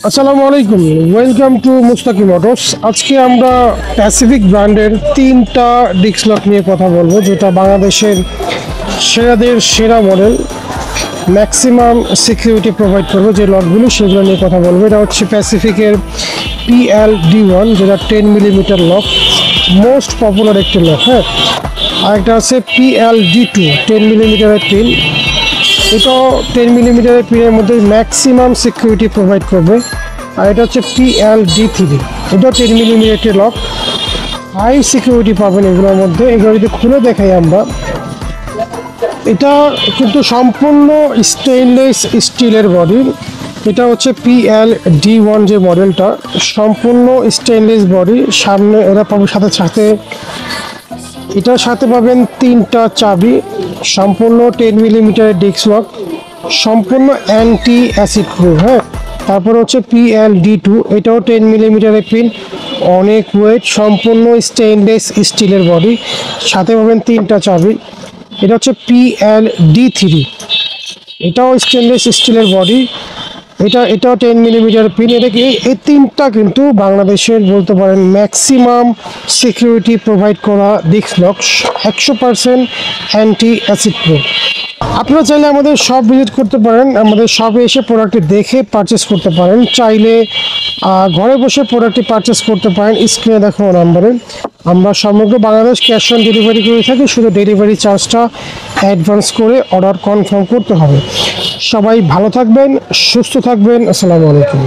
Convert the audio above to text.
আসসালামু আলাইকুম, welcome to মুস্তাকি motors. আজকে আমরা প্যাসিফিক ব্র্যান্ডের 3টা ডিস্ক লক নিয়ে কথা বলবো, যেটা বাংলাদেশের সেরাদের সেরা মডেল, ম্যাক্সিমাম সিকিউরিটি প্রোভাইড করবে যে লকগুলো, সেগুলো নিয়ে কথা বলবো। এটা হচ্ছে প্যাসিফিকের PLD1, যেটা 10 মিলিমিটার লক, মোস্ট পপুলার একটি লক। হ্যাঁ, আরেকটা আছে PLD2, 10 মিলিমিটারের পিন। এটাও 10 মিলিমিটারের পিনের মধ্যে ম্যাক্সিমাম সিকিউরিটি প্রোভাইড করবে। আর এটা হচ্ছে PLD3, এটাও 10 মিলিমিটার লক, হাই সিকিউরিটি পাবেন এগুলোর মধ্যে। এগুলো যদি খুলে দেখাই আমরা, এটা কিন্তু সম্পূর্ণ স্টেইনলেস স্টিলের বডি। এটা হচ্ছে PLD1 যে মডেলটা, সম্পূর্ণ স্টেইনলেস বডি। সামনে এরা পাবে সাথে সাথে, এটার সাথে পাবেন 3টা চাবি, সম্পূর্ণ 10 মিলিমিটারের ডিস্ক লক, সম্পূর্ণ অ্যান্টি অ্যাসিড প্রুফ। হ্যাঁ, তারপর হচ্ছে PLD2, এটাও 10 মিলিমিটারের পিন, অনেক ওয়েট, সম্পূর্ণ স্টেইনলেস স্টিলের বডি, সাথে পাবেন 3টা চাবি। এটা হচ্ছে PLD3, এটাও স্টেনলেস স্টিলের বডি, এটাও 10 মিলিমিটার পিন। এটাকে এই 3টা কিন্তু বাংলাদেশের বলতে পারেন ম্যাক্সিমাম সিকিউরিটি প্রোভাইড করা disk lock, 100% anti acid proof. আপনারা চাইলে আমাদের শপ ভিজিট করতে পারেন, আমাদের শপে এসে প্রোডাক্টটি দেখে পারচেস করতে পারেন। চাইলে ঘরে বসে প্রোডাক্টটি পারচেস করতে পারেন স্ক্রিনে দেখানো নাম্বারে। আমরা সমগ্র বাংলাদেশ ক্যাশ অন ডেলিভারি করে থাকি, শুধু ডেলিভারি চার্জটা অ্যাডভান্স করে অর্ডার কনফার্ম করতে হবে। সবাই ভালো থাকবেন, সুস্থ থাকবেন। আসসালামু আলাইকুম।